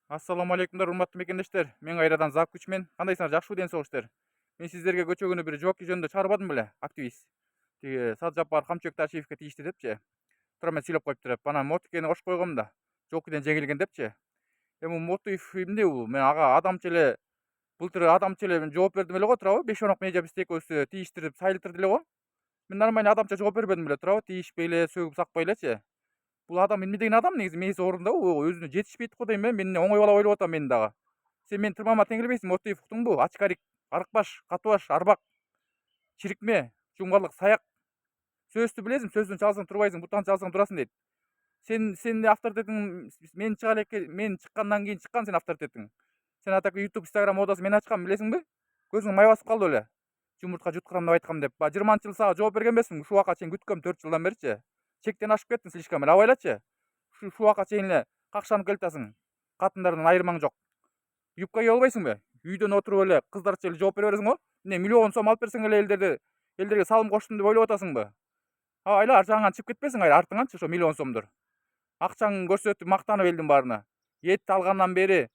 Ассаламу алейкумдар, урматтуу мекендештер. Мен кайрадан Зак күчмен. Кандайсыңар, жакшыбы ден соолуштар? Мен сиздерге көчө күнү бир жоокий жөнүндө чыгарбадым беле, активист. Тиги Сад Жаппар Камчыбек Ташиевке тийиштүү депчи. Тура мен сүйлөп коюптур. Анан мотикени кошуп койгом да. Жоокийден жеңилген депчи. Эми Мотуев эмне бул? Мен ага адамча эле былтыр адамча эле жооп бердим эле го, туурабы? Бешонок медиа биз экөөбүздү тийиштирип сайлыктырды эле го. Мен нормально адамча жооп бербедим беле, туурабы? Тийишпей эле, сөгүп сакпай элечи. Бул адам эмне деген адам негизи, мээси орундабы? Өзүнө жетишпейт го дейм, мен оңой бала ойлоп атам мен дагы. Сен мени тырмама тең элебейсиң, Мотуев, уктуңбу? Ачкарик, арыкбаш, катыбаш, арбак, чирикме, жумгарлык, саяк. Сөздү билесиң, сөздөн чалсаң турбайсың, бутан чалсаң турасың дейт. Сен авторитетиң мен чыга элекке, мен чыккандан кийин чыккан сенин авторитетиң. Сен атаки YouTube, Instagram модасы мен ачкам, билесиңби? Көзүң май басып калды беле? Жумуртка жуткурам деп айткам деп. 20-жыл сага жооп берген эмесмин. Ушул убакка чейин күткөм 4 жылдан беричи. Чектен ашып кеттиң слишком эле. Абайлачы. Ушул убакка чейин эле какшанып келатасың. Катындардан айырмаң жок. Юбка кие албайсыңбы? Үйдөн отуруп эле кыздарча эле жооп бере бересиң го? Эмне миллион сом алып берсең эле элдерге салым коштум деп ойлоп атасыңбы? Айла ар жагыңан чыгып кетпесиң кайра артыңанчы ошо миллион сомдор. Акчаңды көрсөтүп мактанып элдин баарына. Эт алгандан бери,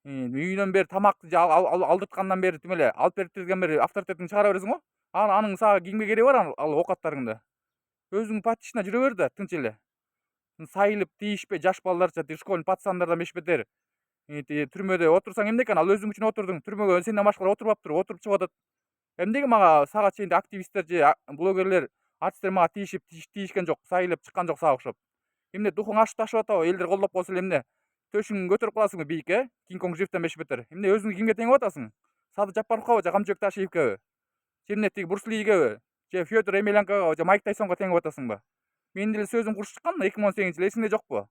үйүнөн бери тамакты алдырткандан бери тим эле алып берип бери авторитетиңди чыгара бересиң го? Анын сага кимге кереги бар ал оокаттарыңды? Өзүң патична жүрө бер да тынч эле. Сайылып, тийишпей, жаш балдарча школьный пацандардан бешбетер. Түрмөдө отурсаң эмне экен? Ал өзүң үчүн отурдуң. Түрмөгө сенден башкалар отурбаптыр, отуруп чыгып атат. Эмнеге сага чейин активисттер же блогерлер, артисттер мага тийишкен жок, сайылып чыккан жок сага окшоп? Эмне духуң ашып ташып атабы? Элдер колдоп койсо эле эмне? Төшүңдү көтөрүп каласыңбы бийикке? Кинг Конг живтен бешбетер. Эмне өзүңдү кимге теңеп атасың? Садыр Жапаровго же Камчыбек Ташиевкеби? Же эмне тиги Брус Лигеби? Же Федор Емельянкага же Майк Тайсонго теңеп атасыңбы? Менин деле сөзүм курч чыккан 2018-жылы, эсиңде жокпу?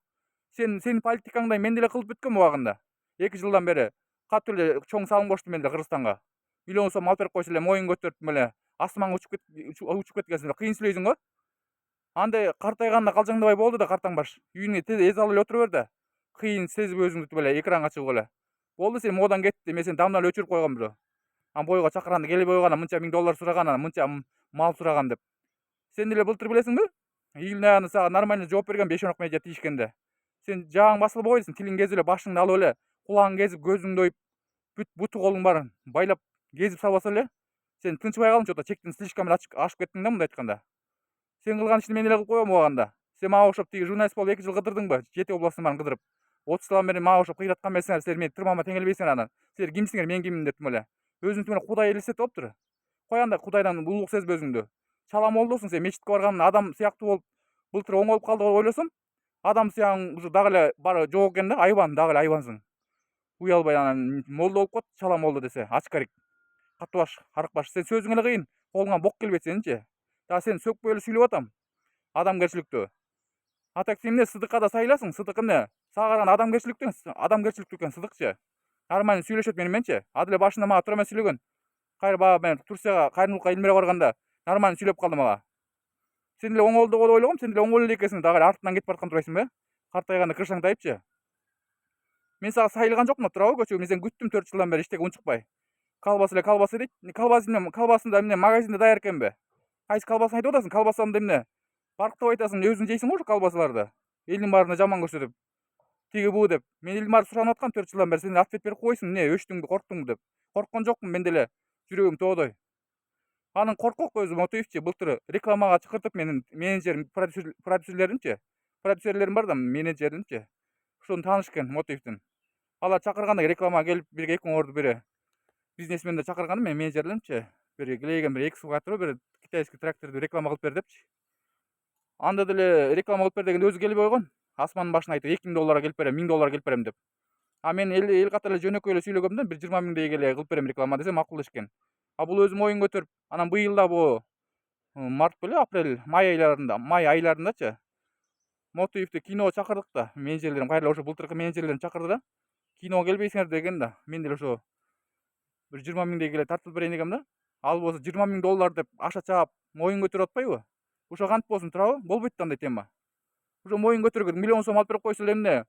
Сенин политикаңдай мен деле кылып бүткөм убагында. 2 жылдан бери катуу эле чоң салым коштум мен деле Кыргызстанга. Миллион сом алып берип койсо эле моюн көтөрүп эле асманга учуп кеткенсиң эле. Кыйын сүйлөйсүң го? Андай картайганда калжаңдабай болду да картаңбаш. Үйүңө эз алып эле отура бер да. Кыйын сезип өзүңдү тип эле экранга чыгып эле. Болду, сен модаң кетти. Мен сени давно эле өчүрүп койгом бирөө. Анан бойго чакырганда келбей койгон, мынча миң доллар сураган, анан мынча мал сураган деп. Сен деле былтыр билесиңби? Июль айында сага нормально жооп берген бешонок медиа тийишкенде. Сен жагың басылбай койдуң, тилиң кезип эле, башыңды алып эле, кулагың кезип, көзүңдү оюп, буту колуң баарын байлап кезип салбаса эле, сен тынчыбай калдың чото, чектен слишком эле ашып кеттиң да, мындай айтканда. Сен кылган ишти мен деле кылып коем убагында. Сен мага окшоп тиги журналист болуп 2 жыл кыдырдыңбы? 7 областын баарын кыдырып. 30 жылдан бери мага окшоп кыйраткан эмессиңер, силер мени тырмама тең элебейсиңер анан. Силер кимсиңер, мен киммин деп тим эле. Өзүң тим эле Кудай элестетип алыптыр. Кой анда Кудайдан улугук сезбе өзүңдү. Чала молдосуң сен, мечитке барган адам сыяктуу болуп, былтыр оңолуп калды деп ойлосом, адам сыягың уже дагы эле баары жок экен да, айбан, дагы эле айбансың. Уялбай анан молдо болуп кет, чала молдо десе, ачкарик, катыбаш, арыкбаш. Сен сөзүң эле кыйын, колуңан бок келбейт сенинчи. Дагы сени сөкпөй эле сүйлөп атам. Адамгерчиликтүү. А так сен эмне Сыдыкка сайласың? Сыдык эмне? Сага караганда адамгерчиликтүү экен Сыдыкчы. Нормально сүйлөшөт менен. А деле башында мага туура эмес сүйлөгөн. Кайра баягы мен Турцияга кайрымдуулукка Элмирге барганда нормально сүйлөп калды мага. Сен деле оңолду го деп ойлогом, сен деле оңол эле экенсиң, дагы эле артынан кетип бараткан турбайсыңбы? Картайганда кыршаңдайыпчы. Мен сага сайылган жокмун, туурабы көчөгө? Мен сени күттүм 4 жылдан бери иштеге унчукпай. Колбаса дейт. Колбасында эмне магазинде даяр экенби? Кайсы колбасаны айтып атасың? Колбасаны эмне? Барктап айтасың, өзүң жейсиң го ошо колбасаларды. Элдин баарына жаман көрсөтүп. Тиги бу деп. Мен элдин баары суранып аткан 4 жылдан бери. Сен ответ берип койсуң, эмне өчтүңбү, корктуңбу деп. Корккон жокмун, мен деле жүрөгүм тоодой. Анын коркок өзү Мотуевчи былтыр рекламага чакыртып менин менеджерим, продюсерлерим бар да, менеджеримчи. Ошону тааныш экен Мотуевдин. Алар чакырганда рекламага келип, бир 2 миң бир бизнесменди чакырган менин менеджерлеримчи. Бир глейген бир 2 экскаватор, бир китайский тракторду реклама кылып бер депчи. Анда деле реклама кылып бер дегенде өзү келбей койгон. Асмандын башына айтып 2 миң долларга келип берем, 1000 долларга келип берем деп. А мен эл катары эле жөнөкөй эле сүйлөгөм да, бир 20 миңдей эле кылып берем реклама десем макул дешкен. А бул өзү моюн көтөрүп, анан быйыл да бу март беле, апрель, май айларындачы Мотуевди киного чакырдык да, менеджерлерим кайра ошо былтыркы менеджерлерим чакырды да. Киного келбейсиңер деген да. Мен деле ошо бир 20 миңдей эле тартып берейин дегем да. Ал болсо 20 миң доллар деп аша чаап моюн көтөрүп атпайбы? Ошо кантип болсун, туурабы? Болбойт да андай тема. Ошо моюн көтөргөн миллион сом алып берип койсо эле эмне?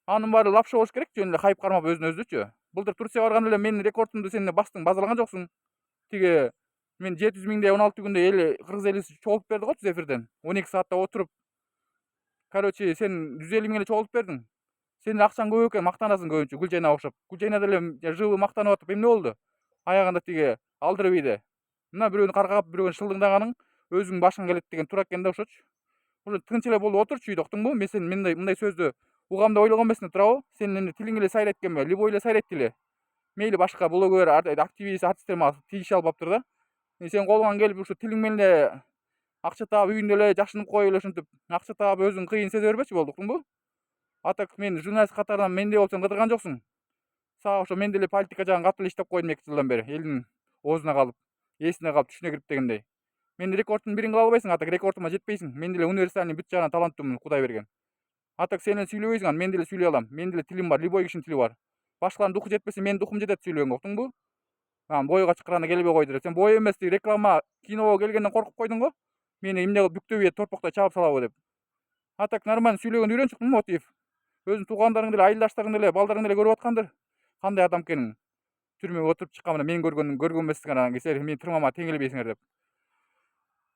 Анын баары лапша болуш керек, жөн эле хайп кармап өзүнө өзүчү. Былтыр Турцияга барганда эле менин рекордумду сен бастың, базалаган жоксуң. Тиги мен 700 миңдей 16 күндө кыргыз элиси чогултуп берди го түз эфирден. 12 саатта отуруп. Короче, сен 150 миң эле чогултуп бердиң. Senin akçaң көп eкен, mактанасың көбүнчө Гүлжайна окшоп. Гүлжайна деле живы мактанып атып эмне болду? Аягында тиги алдырып ийди. Мына бирөөнү каргап, бирөөнү шылдыңдаганың өзүңдүн башыңа келет деген туура экен да ошочу. Уже тынч эле болуп отурчу үйдө, уктуңбу? Мен сени мындай сөздү угам деп ойлогон эмесмин, туурабы? Сенин эмне тилиң эле сайрайт экенби? Любой эле сайрайт тили. Мейли башка блогер, активист, артисттер мага тийише албаптыр да. Сен колуңан келип ушу тилиң менен эле акча таап, үйүндө эле жашынып коюп эле ушинтип акча таап өзүң кыйын сезе бербечи болду, уктуңбу? А так мен журналист катарынан мендей болуп сен кыдырган жоксуң. Сага ошо мен деле политика жагын катуу эле иштеп койдум 2 жылдан бери. Элдин оозуна калып, эсине калып, түшүнө кирип дегендей. Мен рекордтун бирин кыла албайсың, а так рекордума жетпейсиң. Мен деле универсальный бүт жагынан таланттуумун, Кудай берген. А так сен эле сүйлөбөйсүң, анан мен деле сүйлөй алам. Менин деле тилим бар, любой кишинин тили бар. Башкалардын духу жетпесе, менин духум жетет сүйлөгөнгө, уктуңбу? Анан бойго чыккырганда келбей койду деп. Сен бой эмес, реклама, киного келгенден коркуп койдуң го. Мени эмне кылып бүктөп ийет, торпоктой чабып салабы деп. А так нормально сүйлөгөндү үйрөнүп чыктым, Мотиев. Өзүнүн туугандарың деле, айылдаштарың деле, балдарың деле көрүп аткандыр. Кандай адам экенин. Түрмөгө отуруп чыккан менен мен көргөн эмессиңер, анан силер менин тырмама тең элебейсиңер деп.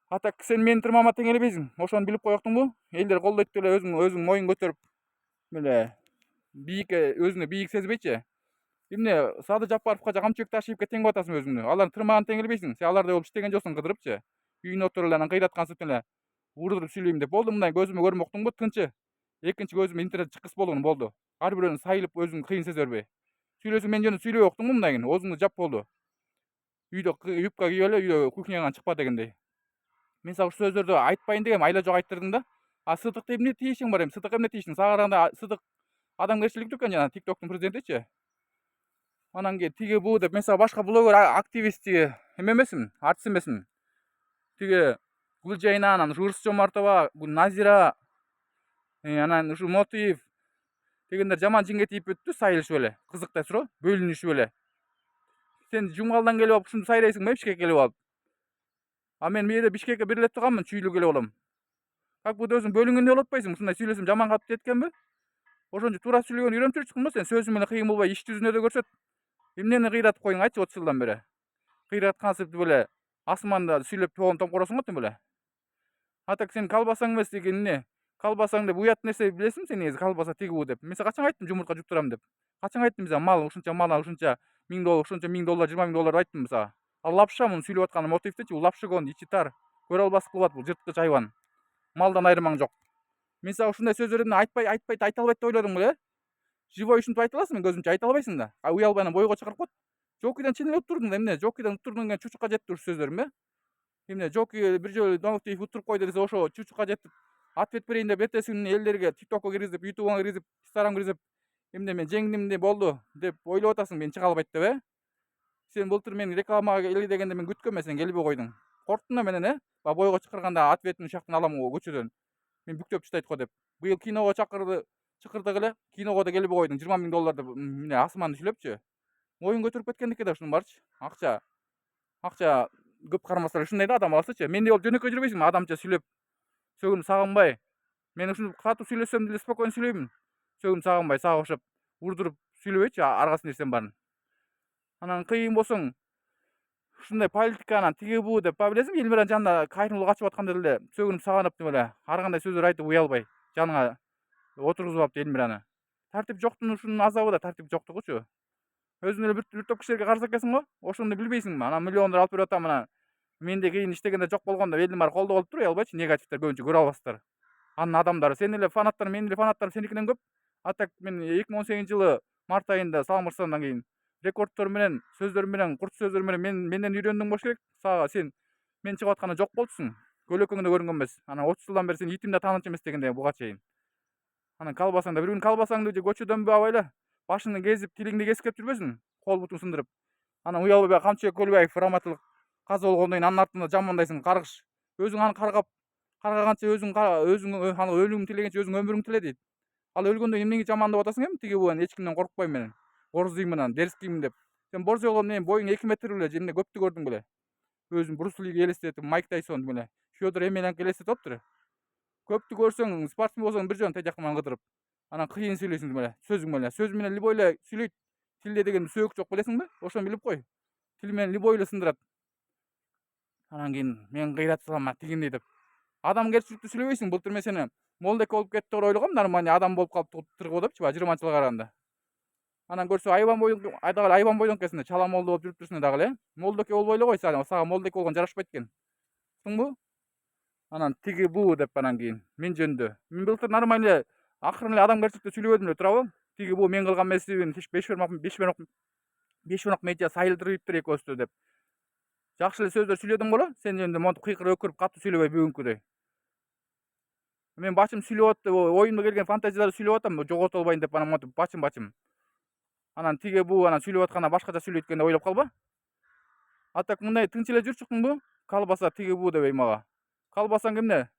А так сен менин тырмама тең элебейсиң. Ошону билип кой, уктуңбу? Элдер колдойт деле өзүң моюн көтөрүп эле бийикке өзүңдү бийик сезбейчи? Эмне Сады Жапаровго же Камчыбек Ташиевге тең кылып атасың өзүңдү? Алардын тырмагына тең элебейсиң. Сен алардай болуп иштеген жоксуң кыдырыпчы. Үйүнө отуруп эле анан кыйраткан сүтүн эле урдуруп сүйлөйм деп болду, мындай көзүмө көрмө, уктуңбу? Тынчы. Экинчи көзүм интернет чыккыс болгон болду. Ар бирөөнү сайылып өзүң кыйын сезе бербей. Сүйлөсөң мен жөнүндө сүйлөбөй, уктуңбу? Мындай кийин оозуңду жап болду. Үйдө юбка кийип эле үйдө кухнядан чыкпа дегендей. Мен сага ушул сөздөрдү айтпайын дегем, айла жок айттырдың да. А Сыдыкты эмне тийишиң бар эми? Сыдык эмне тийиштиң? Сага караганда Сыдык адамгерчиликтүү экен, жана ТикТоктун президентичи. Анан кийин тиги бу деп мен сага башка блогер, активист тиги эме эмесмин, артист эмесмин. Тиги Гүлжайна, анан ушу Ырыс Жомартова, Назира, анан ушу Мотиев дегендер жаман жинге тийип өттү, сайылышып эле, кызыктай суроо, бөлүнүшүп эле. Сен Жумгалдан келип алып ушинтип сайрайсыңбы Бишкекке келип алып? А мен бул жерде Бишкекке бир эле турганмын, чүйлүү келип алам. Как будто өзүң бөлүнгөндөй болуп атпайсыңбы? Ушундай сүйлөсөм жаман катып жеткенби? Ошончо туура сүйлөгөнгө үйрөнүп жүрчүкмүн, сен сөзүң менен кыйын болбой иш жүзүнө да көрсөт. Эмнени кыйратып койдуң айтчы 30 жылдан бери? Кыйраткансып беле асманда сүйлөп томкоросуң го тим эле. А так сен колбасаң эмес деген эмне? Колбасаң деп уят нерсе билесиңби сен негизи? Колбаса тиги бу деп. Мен сага качан айттым жумуртка жуп турам деп? Качан айттым сага мал ушунча 1000 доллар, ушунча 1000 доллар, 20 000 доллар айттым сага? Ал лапша муну сүйлөп аткан Мотивдечи, бул лапшыгон, ичи тар. Көрө албастык кылып атат бул жырткыч хайван. Малдан айырмаң жок. Мен сага ушундай сөздөрдү айта албайт деп ойлодуң беле? Живой ушинтип айта аласың, көзүмчө айта албайсың да. А уялбай анан бойго чакырып кот. Жокийден чын эле уттурдуң да эмне? Жокийден уттурдуң деген чучукка жетти ушул сөздөрүм, Эмне Жоки бир жолу Доңгуктиев уттуруп койду десе, ошо чучукка жетип ответ берейин деп эртеси күнү элдерге ТикТокко киргизип, Ютубуңа киргизип, Инстаграмга киргизип, эмне мен жеңдим болду деп ойлоп атасың, мен чыга албайт деп, Сен былтыр мен рекламага кели дегенде мен күткөм, сен келбей койдуң. Корктуң да менен, Баягы бойго чакырганда ответин ушул жактан алам көчөдөн. Мен бүктөп таштайт го деп. Быйыл киного чакырдык эле, киного да келбей койдуң. 20 000 доллар деп эмне асманды сүйлөпчү. Моюн көтөрүп кеткендики да ушунун барчы. Акча көп кармаса эле ушундай да адам баласычы. Мендей болуп жөнөкөй жүрбөйсүңбү? Адамча сүйлөп, сөгүнүп сагынбай. Мен ушинтип катуу сүйлөсөм деле спокойно сүйлөймүн. Сөгүнүп сагынбай, сага окшоп урдуруп сүйлөбөйчү аргасын нерсем баарын. Анан кыйын болсоң ушундай политиканан тиги бу деп билесиңби, Элмиранын жанында кайрымдуулук ачып атканда деле сөгүнүп саганып деп эле ар кандай сөздөр айтып уялбай жаныңа отургузуп алыптыр Элмираны. Тартип жоктун ушунун азабы да тартип жоктугучу. Өзүң эле бир топ кишилерге карыз экенсиң го, ошону билбейсиңби? Анан миллиондор алып берип атам, анан менде кийин иштегенде жок болгондо элдин баары колдоп алып туруп, уялбайчы, негативдер көбүнчө көрө албастар. Анын адамдары, сенин эле фанаттарың, менин эле фанаттарым сеникинен көп. А так мен 2018-жылы март айында Салам Мырзадан кийин рекордтор менен, сөздөр менен, курт сөздөр менен менден үйрөндүң болуш керек. Сага сен мен чыгып атканда жок болчусуң. Көлөкөңдө көрүнгөн эмес. Анан 30 жылдан бери сени итим да таанычу эмес дегенде буга чейин. Анан колбасаңда бир күн колбасаңды же көчөдөнбү абай эле башыңды кезип, тилиңди кескеп жүрбөсүң, кол бутуң сындырып. Анан уялбай баягы Камчыбек Көлбаев раматылык каза болгондон кийин анын артында жамандайсың, каргыш. Өзүң аны каргаганча өзүң аны өлүмүн тилегенче өзүң өмүрүң тиле дейт. Ал өлгөндөн кийин эмнеге жамандап атасың эми? Тиги бу эч кимден коркпойм мен. Орзуймун анан, дерзкиймин деп. Сен борзой эмне боюң 2 метр беле, эмне көптү көрдүң беле? Өзүң Брус Лиги элестетип, Майк Тайсон беле, Федор Эмельяненко элестетип атыптыр. Көптү көрсөң, спортсмен болсоң бир жөн тежактан кыдырып. Анан кыйын сүйлөйсүң беле, сөзүң менен. Сөз менен любой эле сүйлөйт. Тилде деген сөөк жок билесиңби? Ошону билип кой. Тил менен любой эле сындырат. Анан кийин мен кыйратсам тигиндей деп. Адамгерчиликтүү сүйлөбөйсүң. Былтыр мен сени молдек болуп кетти деп ойлогом, нормальный адам болуп калыптыр депчи, баягы 20-жылга караганда. Анан көрсө айбан бойдоңкесинде чала молдо болуп жүрүп турсуң дагы эле, молдоке болбой эле кой, сага молдоке болгон жарашпайт экен. Туштуңбу? Анан тиги буу деп анан кийин мен жөнүндө. Мен былтыр нормальный эле акырын эле адамгерчиликте сүйлөбөдүм эле, туурабы? Тиги буу мен кылган эмесибин, беш медиа сайылдырып экөөбүздү деп. Жакшы эле сөздөр сүйлөдүм боло, сен жөнүндө монтип кыйкырып өкүрүп катуу сүйлөбөй бүгүнкүдөй. Мен бачым сүйлөп атты, оюнума келген фантазияларды сүйлөп атам, жогото албайын деп анан монтип бачым. Анан тиги буу анан сүйлөп атканда башкача сүйлөйт экен деп ойлоп калба. А так мындай тынч эле жүрчүктүңбү? Калбаса тиги буу дебей мага. Калбасаң эмне?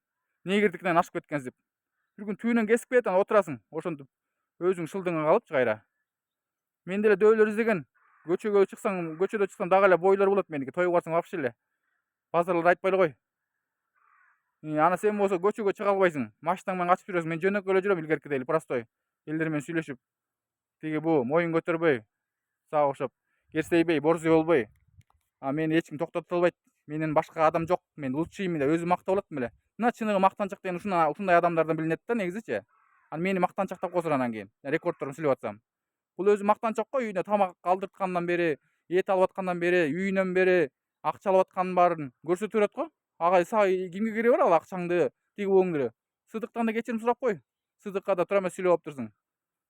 Негирдикинен ашып кеткенсип. Бир күн түбүнөн кесип кетет, анан отурасың, ошентип өзүң шылдыңга калыпчы кайра. Мен деле дөөлөр издеген. Көчөдө чыксам дагы эле бойлор болот меники. Тойго барсаң вообще эле. Базарларды айтпай эле кой. Ана сен болсо көчөгө чыга албайсың. Машинаң менен качып жүрөсүң. Мен жөнөкөй эле жүрөм илгеркидей эле, простой. Элдер менен сүйлөшүп. Тиги буу моюн көтөрбөй, сага окшоп керсейбей, борзой болбой. А мени эч ким токтото албайт. Менен башка адам жок. Мен лучшиймин деп өзүм мактап алатмын эле. Мына чыныгы мактанчак деген ушундай адамдардан билинет да негизичи. Анан мени мактанчактап койсун анан кийин. Рекордторун сүйлөп атсам. Бул өзү мактанчак го, үйүнө тамак алдырткандан бери, эт алып аткандан бери, үйүнөн бери акча алып атканын баарын көрсөтүп берет го. Ага сага кимге кереги бар ал акчаңды, тиги бооңду? Сыдыктан да кечирим сурап кой. Сыдыкка да тура эмес сүйлөп алыптырсың.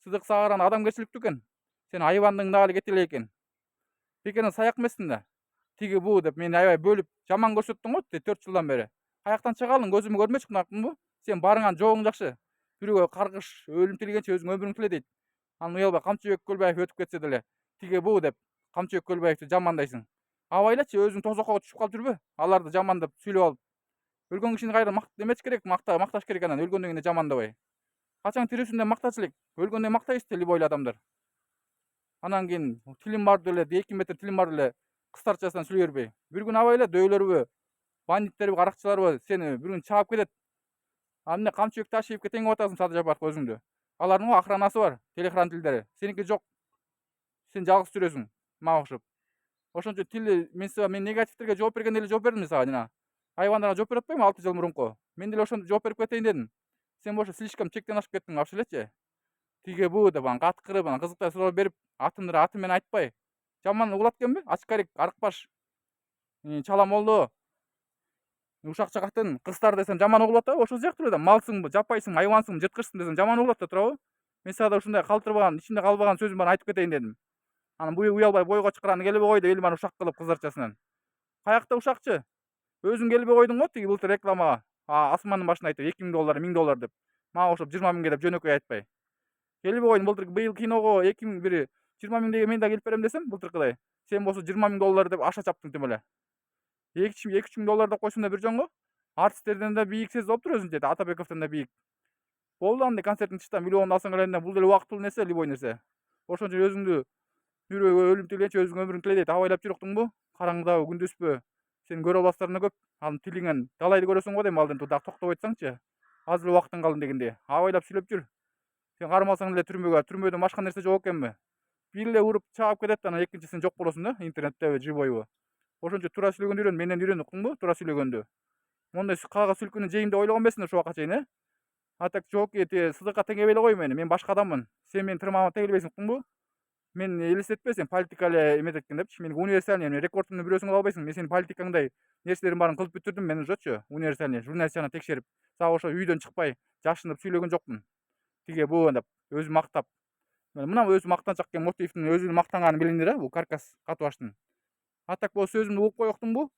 Сыдык сага караганда адамгерчиликтүү экен. Сен айбандың дагы эле кете элек экен. Бекерден саяк эмессиң да. Тиги буу деп мени аябай бөлүп жаман көрсөттүң го 4 жылдан бери. Каяктан чыга алдың? Көзүмө көрмөчү кунактыңбы? Сен барыңан жоогуң жакшы. Бирөөгө каргыш, өлүм тилегенче өзүң өмүрүң тиле дейт. Анан уялбай Камчыбек Көлбаев өтүп кетсе деле тиги буу деп Камчыбек Көлбаевди жамандайсың. Абайлачы, өзүң тозокко түшүп калып жүрбө. Аларды жамандап сүйлөп алып. Өлгөн кишини кайра эмеш керек, макташ керек анан өлгөндөн кийин жамандабай. Качан тирүүсүндө мактачу элек, өлгөндө мактайбыз тили бойлуу адамдар. Анан кийин тилим бар деле, 2 метр тилим бар деле кыстарчасынан сүйлөй бербей. Бир күн абайла дөөлөрбү, бандиттерби, каракчыларбы сени бир күн чаап кетет. Анда Камчыбек Ташиевке тең кылып атасың Садыр Жапаров өзүңдү. Алардын охранасы бар, телеэкран тилдери. Сеники жок. Сен жалгыз жүрөсүң, мага окшоп. Ошон үчүн мен негативтерге жооп бергенде эле жооп бердим сага жана. Айбандарга жооп берип атпайбы 6 жыл мурунку? Мен деле ошондо жооп берип кетейин дедим. Сен болсо слишком чектен ашып кеттиң вообще элечи. Тиги буу деп анан каткырып, анан кызыктай суроо берип, атын менен айтпай. Жаман угулат экенби? Ачкарик, арыкбаш, чала молдо, ушакча катын, кыздар десем жаман угулуп атабы? Ошол сыяктуу эле да. Малсыңбы, жапайсыңбы, айвансыңбы, жыткычсың десем жаман угулуп атат туурабы? Мен сага да ушундай калтырбаган, ичимде калбаган сөзүм барын айтып кетейин дедим. Анан уялбай бойго чыкыраны келбей койду, эл баары ушак кылып кыздарчасынан. Каякта ушакчы? Өзүң келбей койдуң го тиги былтыр рекламага. Асмандын башында айтып $2000, $1000 деп. Мага окшоп 20 000 деп жөнөкөй айтпай. Келбей койдум былтыр быйыл киного 20 000 деген мен да келип берем десем былтыркыдай. Сен болсо $20 000 деп аша чаптың тим эле. $2-3 000 деп койсуң да бир жонго. Артисттерден да бийик сезип алыптыр өзүнчө, Атабековдон да бийик. Болду андай концерттин чычта миллионду алсаң эле бул деле убактылуу нерсе, любой нерсе. Ошон үчүн өзүңдү бирөөгө өлүм тилегенче өзүң өмүрүң тиле дейт. Абайлап жүрөктүңбү? Караңгыдабы, күндүзбү? Сен көрө албастарына көп. Анын тилиңен далайды көрөсүң го дейм алдын дагы токтоп айтсаңчы. Азыр эле убактың калды дегенде. Абайлап сүйлөп жүр. Сен кармалсаң эле түрмөдөн башка нерсе жок экенби? Бир эле уруп чаап кетет, анан экинчисин жок болосуң да, интернеттеби, живойбу. Ошон үчүн тура сүйлөгөндү үйрөн, менден үйрөн, уктуңбу? Тура сүйлөгөндү. Мондай кага сүлкүнү жейм деп ойлогон эмесмин ушул убакка чейин, А так жооки Сыдыкка теңебей эле кой мени. Мен башка адаммын. Сен менин тырмагыма тегилбейсиң, уктуңбу? Мен элестетпе, сен политика эле эметет экен депчи. Мен универсальный рекордумду бирөөсүң албайсың. Мен сенин политикаңдай нерселердин баарын кылып бүтүрдүм мен ужочу. Универсальный журналистчаны текшерип, сага ошо үйдөн чыкпай, жашынып сүйлөгөн жокмун. Тиге буу деп өзү мактап. Мына өзү мактанчак экен, мотивдин өзүнүн мактанганын билиңдир, бул каркас катыбаштын. А так болсо сөзүмдү угуп коюктуңбу?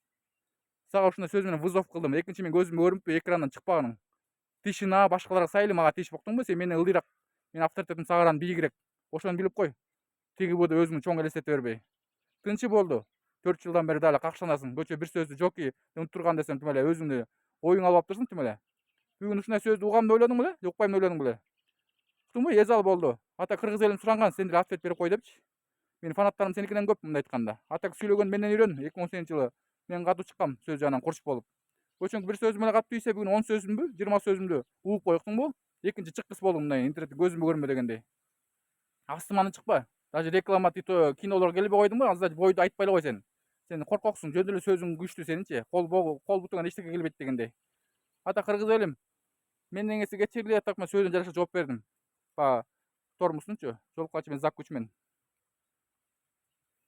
Сага ушундай сөз менен вызов кылдым. Экинчи мен көзүмө көрүнүппү экрандан чыкпаганың. Тишина башкаларга сайылы мага тиешип уктуңбу? Сен менден ылдыйраак, менин авторитетим сага караганда бийигирээк. Ошону билип кой. Тиги буу деп өзүңдү чоң элестете бербей. Тынчы болду. 4 жылдан бери дагы какшанасың. Көчө бир сөздү жоки унуттурган десем тим эле өзүңдү оюңа алып аптырсың тим эле. Бүгүн ушундай сөздү угам деп ойлодуң беле? Укпайм деп ойлодуң беле? Уктуңбу? Эзал болду. Ата кыргыз элин суранган, сен деле ответ берип кой депчи. Менин фанаттарым сеникинен көп мындай айтканда. А так сүйлөгөн менден үйрөн. 2018-жылы мен катуу чыккам сөз жагынан курч болуп. Ошон бир сөзүм эле катуу ийсе, бүгүн 10 сөзүмбү, 20 сөзүмдү угуп коюктуңбу? Экинчи чыккыс болдум мындай интернетте көзүмө көрүнбө дегендей. Астыманы чыкпа. Даже реклама тито кинолорго келбей койдуңбу? Азыр бойду айтпай эле кой сен. Сен коркоксуң, жөн эле сөзүң күчтүү сенинчи. Кол бутуңан эчтеке келбейт дегендей. Ата кыргыз элим. Men nengesi geçerli ýatak men sözüne jaraşa jogap berdim. Ba tormusунчу, jolupgaçy men Zak Güçmen.